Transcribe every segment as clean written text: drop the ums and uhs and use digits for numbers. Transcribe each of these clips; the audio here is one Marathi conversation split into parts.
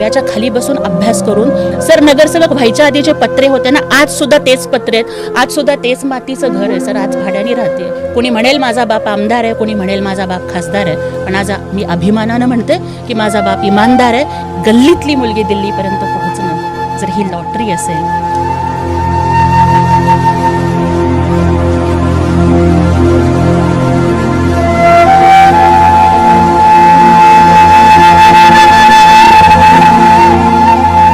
याच्या खाली बसून अभ्यास करून सर नगरसेवक व्हायच्या आधी जे पत्रे होते ना, आज सुद्धा तेच पत्रे आहेत, आज सुद्धा तेच मातीचं घर आहे सर. आज भाड्याने राहते. कोणी म्हणेल माझा बाप आमदार आहे, कोणी म्हणेल माझा बाप खासदार आहे, पण आज मी अभिमानानं म्हणते की माझा बाप इमानदार आहे. गल्लीतली मुलगी दिल्लीपर्यंत पोहोचणं जर ही लॉटरी असेल,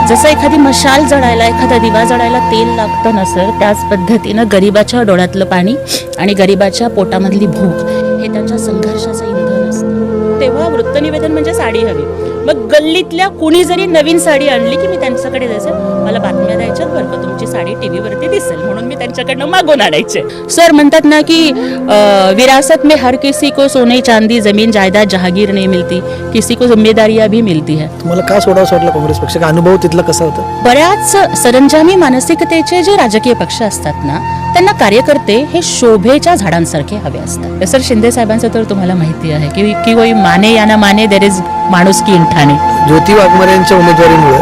जसं एखादी मशाल जळायला, एखादा दिवा जळायला तेल लागतं ना सर, त्याच पद्धतीनं गरिबाच्या डोळ्यातलं पाणी आणि गरिबाच्या पोटामधली भूक हे त्यांच्या संघर्षाचं इंधन असतं. तेव्हा वृत्तनिवेदन म्हणजे साडी हवी. मग गल्लीतल्या कुणी जरी नवीन साडी आणली की मी त्यांच्याकडे जायचं, मला बातम्या द्यायच्यात बरं का, तुमची साडी टीव्हीवरती दिसेल म्हणून मी त्यांच्याकडनं मागून आणायचे. सर म्हणतात ना की विरासत में हर किसी को सोने चांदी जमीन जायदाद जहागीर नहीं मिलती, किसी को जिम्मेदारियां भी मिलती है. तुम्हाला का सोडावं वाटलं काँग्रेस पक्ष? का अनुभव तिथला कसा होता? बऱ्याच सरंजामी मानसिकतेचे जे राजकीय पक्ष असतात ना, त्यांना कार्यकर्ते हे शोभेच्या झाडांसारखे हवे असतात. सर शिंदे साहेबांचं तर तुम्हाला माहिती आहे की कोई माने या ना माने देर इज माणूस की इंठाने. ज्योती वाघमारे यांच्या उमेदवारीमुळे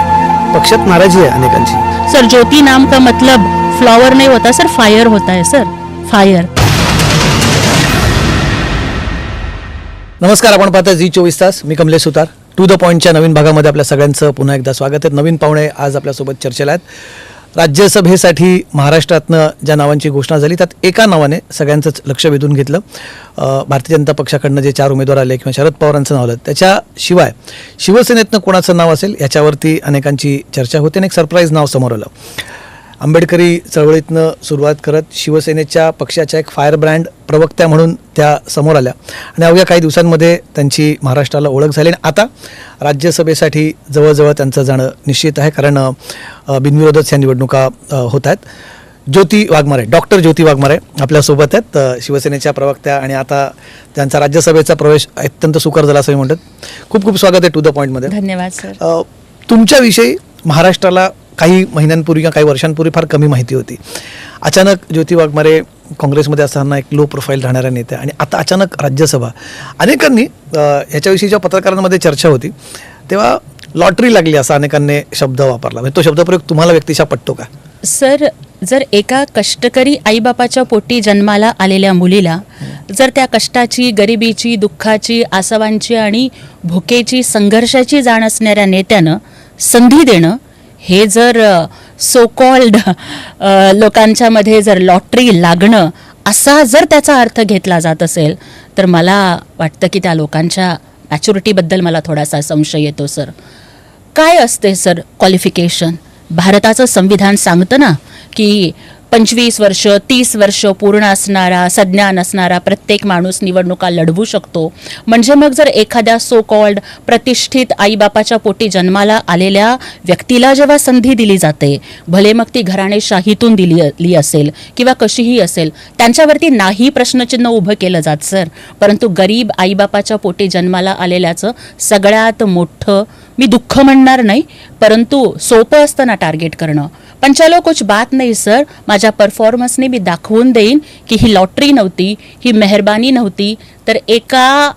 पक्षात नाराजी आहे अनेकांची. सर ज्योति नाम का मतलब फ्लॉवर नहीं होता सर, फायर होता है सर, फायर. नमस्कार, आपण पाहता झी24 तास. मी कमलेश सुतार. टू द पॉइंटच्या नवीन भागामध्ये आपल्या सगळ्यांचं पुन्हा एकदा स्वागत आहे. नवीन पाहुणे आज आपल्यासोबत चर्चेला आहेत. राज्यसभेसाठी महाराष्ट्रातनं ज्या नावांची घोषणा झाली त्यात एका नावाने सगळ्यांचंच लक्ष वेधून घेतलं. भारतीय जनता पक्षाकडनं जे 4 उमेदवार आले किंवा शरद पवारांचं नाव आलं, त्याच्याशिवाय शिवसेनेतनं कोणाचं नाव असेल याच्यावरती अनेकांची चर्चा होते आणि एक सरप्राईज नाव समोर आलं. आंबेडकरी चळवळीतनं सुरुवात करत शिवसेनेच्या पक्षाच्या एक फायर ब्रँड प्रवक्त्या म्हणून त्या समोर आल्या आणि अवघ्या काही दिवसांमध्ये त्यांची महाराष्ट्राला ओळख झाली आणि आता राज्यसभेसाठी जवळजवळ त्यांचं जाणं निश्चित आहे, कारण बिनविरोधच या निवडणुका होत आहेत. ज्योती वाघमारे, डॉक्टर ज्योती वाघमारे आपल्यासोबत आहेत, शिवसेनेच्या प्रवक्त्या, आणि आता त्यांचा राज्यसभेचा प्रवेश अत्यंत सुकर झाला असं मी म्हणतात. खूप खूप स्वागत आहे टू द पॉईंटमध्ये. धन्यवाद सर. तुमच्याविषयी महाराष्ट्राला काही महिन्यांपूर्वी किंवा काही वर्षांपूर्वी फार कमी माहिती होती. अचानक ज्योती वाघमारे काँग्रेसमध्ये असताना एक लो प्रोफाईल राहणाऱ्या नेत्या, आणि आता अचानक राज्यसभा. अनेकांनी याच्याविषयी जेव्हा पत्रकारांमध्ये चर्चा होती तेव्हा लॉटरी लागली असा अनेकांनी शब्द वापरला. म्हणजे तो शब्दप्रयोग तुम्हाला व्यक्तिशः पटतो का? सर जर एका कष्टकरी आईबापाच्या पोटी जन्माला आलेल्या मुलीला जर त्या कष्टाची, गरिबीची, दुःखाची, आसवांची आणि भुकेची, संघर्षाची जाण असणाऱ्या नेत्यानं संधी देणं, हे जर सो कॉल्ड लोकांच्या मध्ये जर लॉटरी लागणं असा जर त्याचा अर्थ घेतला जात असेल, तर मला वाटतं की त्या लोकांच्या मॅच्युरिटीबद्दल मला थोडासा संशय येतो सर. काय असते सर क्वालिफिकेशन? भारताचं संविधान सांगतं ना की 25 वर्ष 30 वर्ष पूर्ण असणारा, सज्ञान असणारा प्रत्येक माणूस निवडणुका लढवू शकतो. म्हणजे मग जर एखाद्या सो कॉल्ड प्रतिष्ठित आईबापाच्या पोटी जन्माला आलेल्या व्यक्तीला जेव्हा संधी दिली जाते, भले मग ती घराणेशाहीतून दिली असेल किंवा कशीही असेल, त्यांच्यावरती नाही प्रश्नचिन्ह उभं केलं जात सर. परंतु गरीब आईबापाच्या पोटी जन्माला आलेल्याचं सगळ्यात मोठं, मी दुःख म्हणणार नाही, परंतु सोपं असतं ना टार्गेट करणं. पण चलो कुछ बात नाही सर, माझ्या परफॉर्मन्सने मी दाखवून देईन की ही लॉटरी नव्हती, ही मेहरबानी नव्हती, तर एका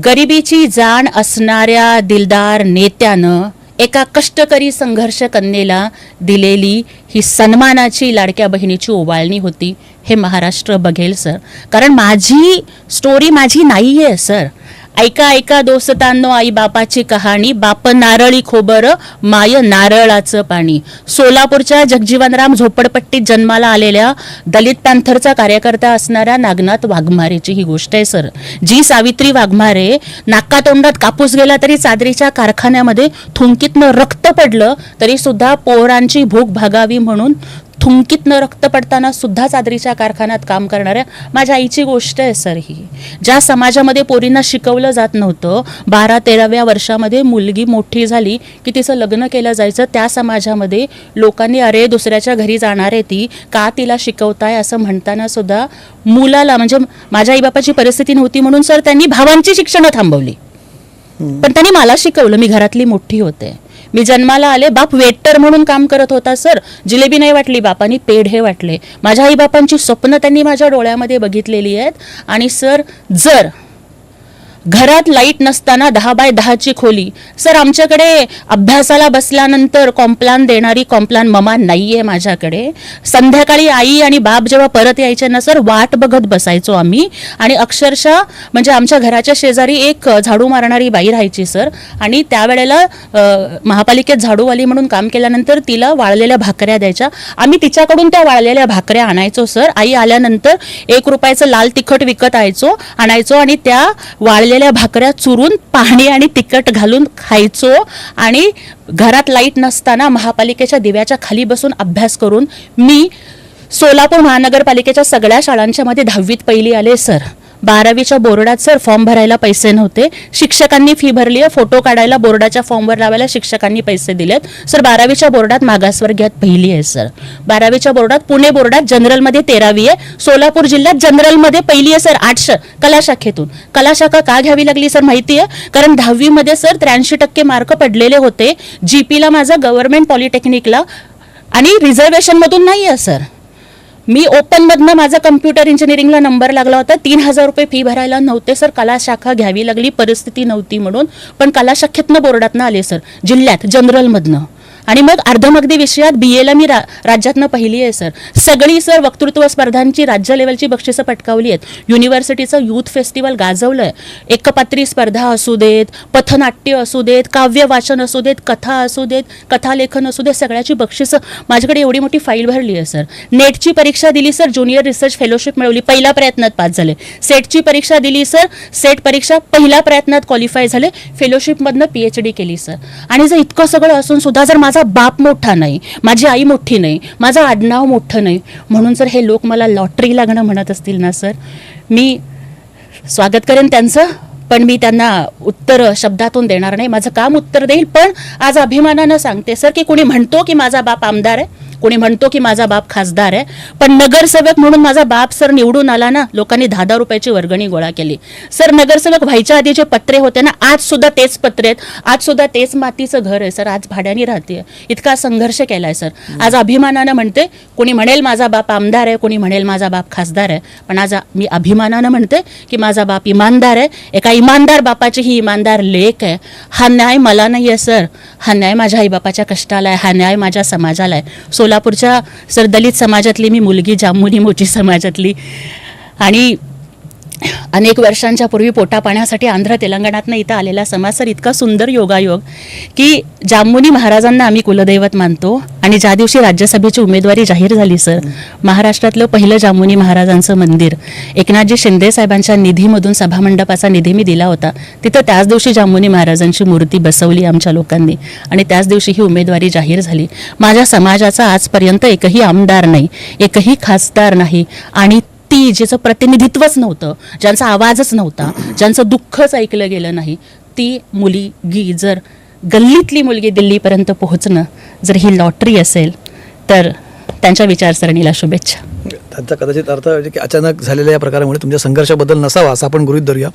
गरिबीची जाण असणाऱ्या दिलदार नेत्यानं एका कष्टकरी संघर्ष कन्येला दिलेली ही सन्मानाची, लाडक्या बहिणीची ओवाळणी होती. हे महाराष्ट्र बघेल सर, कारण माझी स्टोरी माझी नाही आहे सर. ऐका ऐका दोस्तांनो आई बापाची कहाणी, बाप नारळी खोबर माय नारळाचं पाणी. सोलापूरच्या जगजीवनराम झोपडपट्टीत जन्माला आलेल्या दलित पॅन्थरचा कार्यकर्ता असणाऱ्या नागनाथ वाघमारेची ही गोष्ट आहे सर. जी सावित्री वाघमारे नाकातोंडात कापूस गेला तरी चादरीच्या कारखान्यामध्ये थुंकीतनं रक्त पडलं तरी सुद्धा पोरांची भूक भागावी म्हणून थुंकीतनं रक्त पडताना सुद्धा चादरीच्या कारखान्यात काम करणाऱ्या माझ्या आईची गोष्ट आहे सर ही. ज्या समाजामध्ये पोरींना शिकवलं जात नव्हतं, 12-13व्या वर्षामध्ये मुलगी मोठी झाली की तिचं लग्न केलं जायचं, त्या समाजामध्ये लोकांनी अरे दुसऱ्याच्या घरी जाणार आहे ती, का तिला शिकवताय असं म्हणताना सुद्धा मुलाला, म्हणजे माझ्या आईबापाची परिस्थिती नव्हती म्हणून सर त्यांनी भावांची शिक्षणं थांबवली, पण त्यांनी मला शिकवलं. मी घरातली मोठी होते, मी जन्माला आले, बाप वेटर म्हणून काम करत होता सर. जिलेबी नाही वाटली बापांनी, पेढे वाटले. माझ्या आईबापांची स्वप्न त्यांनी माझ्या डोळ्यामध्ये बघितलेली आहेत. आणि सर जर घरात लाईट नसताना 10x10ची खोली. सर आमच्याकडे अभ्यासाला बसल्यानंतर कॉम्प्लान देणारी कॉम्प्लान ममा नाहीये माझ्याकडे. संध्याकाळी आई आणि बाप जेव्हा परत यायचे ना सर, वाट बघत बसायचो आम्ही. आणि अक्षरशः म्हणजे आमच्या घराच्या शेजारी एक झाडू मारणारी बाई राहायची सर. आणि त्यावेळेला महापालिकेत झाडूवाली म्हणून काम केल्यानंतर तिला वाळलेल्या भाकऱ्या द्यायच्या. आम्ही तिच्याकडून त्या वाळलेल्या भाकऱ्या आणायचो सर. आई आल्यानंतर 1 रुपयाचं लाल तिखट विकत आणायचो आणि त्या वाळलेल्या भाकऱ्या चुरून पाणी आणि तिखट घालून खायचो. आणि घरात लाईट नसताना महापालिकेच्या दिव्याच्या खाली बसून अभ्यास करून मी सोलापूर महानगरपालिकेच्या सगळ्या शाळांच्या मध्ये 10वीत पहिली आले सर. 12वीच्या बोर्डात सर फॉर्म भरायला पैसे नव्हते, शिक्षकांनी फी भरली आहे. फोटो काढायला बोर्डाच्या फॉर्मवर लावायला शिक्षकांनी पैसे दिलेत सर. 12वीच्या बोर्डात मागासवर्गीयात पहिली आहे सर. 12वीच्या बोर्डात पुणे बोर्डात जनरलमध्ये 13वी आहे. सोलापूर जिल्ह्यात जनरलमध्ये पहिली आहे सर. 800 कला शाखेतून. कला शाखा का घ्यावी लागली सर माहिती आहे? कारण 10वी मध्ये सर 83% मार्क पडलेले होते. जीपीला माझा गव्हर्नमेंट पॉलिटेक्निकला आणि रिझर्वेशन मधून नाही आहे सर. मी ओपनमधनं माझा कम्प्युटर इंजिनिअरिंगला नंबर लागला होता. 3000 रुपये फी भरायला नव्हते सर. कला शाखा घ्यावी लागली, परिस्थिती नव्हती म्हणून. पण कला शाखेतनं बोर्डातनं आले सर, जिल्ह्यात जनरलमधनं. आणि मग अर्धमगदी विषयात BAला मी राज्यातनं पहिली आहे सर. सगळी सर वक्तृत्व स्पर्धांची राज्य लेवलची बक्षिसं पटकावली आहेत. युनिव्हर्सिटीचं युथ फेस्टिवल गाजवलंय. एकपात्री स्पर्धा असू देत, पथनाट्य असू देत, काव्य वाचन असू देत, कथा असू देत, कथालेखन असू देत, सगळ्याची बक्षिसं. माझ्याकडे एवढी मोठी फाईल भरली आहे सर. नेटची परीक्षा दिली सर, ज्युनियर रिसर्च फेलोशिप मिळवली, पहिल्या प्रयत्नात पास झाले. सेटची परीक्षा दिली सर, सेट परीक्षा पहिल्या प्रयत्नात क्वालिफाय झाले, फेलोशिपमधनं PhD केली सर. आणि जर इतकं सगळं असून सुद्धा जर माझा बाप मोठा नाही, माझी आई मोठी नाही, माझं आडनाव मोठं नाही, म्हणून जर हे लोक मला लॉटरी लागणं म्हणत असतील ना सर, मी स्वागत करेन त्यांचं. पण मी त्यांना उत्तर शब्दातून देणार नाही. माझं काम उत्तर देईल. पण आज अभिमानानं सांगते सर की कोणी म्हणतो की माझा बाप आमदार आहे, कोणी म्हणतो की माझा बाप खासदार आहे, पण नगरसेवक म्हणून माझा बाप सर निवडून आला ना, लोकांनी 10,000 रुपयाची वर्गणी गोळा केली सर. नगरसेवक व्हायच्या आधी जे पत्रे होते ना, आज सुद्धा तेच पत्रे आहेत, आज सुद्धा तेच मातीचं घर आहे सर. आज भाड्याने राहते. इतका संघर्ष केलाय सर. आज अभिमानानं म्हणते. कोणी म्हणेल माझा बाप आमदार आहे, कोणी म्हणेल माझा बाप खासदार आहे, पण आज मी अभिमानानं म्हणते की माझा बाप इमानदार आहे. एका इमानदार बापाची ही इमानदार लेक आहे. हा न्याय मला नाही आहे सर, हा न्याय माझ्या आईबापाच्या कष्टाला आहे, हा न्याय माझ्या समाजाला आहे. सोलापूरच्या सर दलित समाजातली मी मुलगी, जांभुनी मोची समाजातली. आणि अनेक वर्षांच्या पूर्वी पोटापाण्यासाठी आंध्र तेलंगणातनं इथं आलेला समाज सर. इतका सुंदर योगायोग की जांभुनी महाराजांना आम्ही कुलदैवत मानतो. आणि ज्या दिवशी राज्यसभेची उमेदवारी जाहीर झाली सर, महाराष्ट्रातलं पहिलं जांभुनी महाराजांचं मंदिर एकनाथजी शिंदे साहेबांच्या निधीमधून, सभामंडपाचा निधी मी दिला होता, तिथं त्याच दिवशी जांभुनी महाराजांची मूर्ती बसवली आमच्या लोकांनी. आणि त्याच दिवशी ही उमेदवारी जाहीर झाली. माझ्या समाजाचा आजपर्यंत एकही आमदार नाही, एकही खासदार नाही. आणि ती ज्याचं प्रतिनिधित्वच नव्हतं, ज्यांचा आवाजच नव्हता, ज्यांचं दुःखच ऐकलं गेलं नाही, ती मुलगी जर गल्लीतली मुलगी दिल्लीपर्यंत पोहोचणं जर ही लॉटरी असेल तर त्यांच्या विचारसरणीला शुभेच्छा. त्यांचा कदाचित अर्थ म्हणजे की अचानक झालेल्या या प्रकारामुळे तुमच्या संघर्षाबद्दल नसावा असं आपण गृहीत धरूया.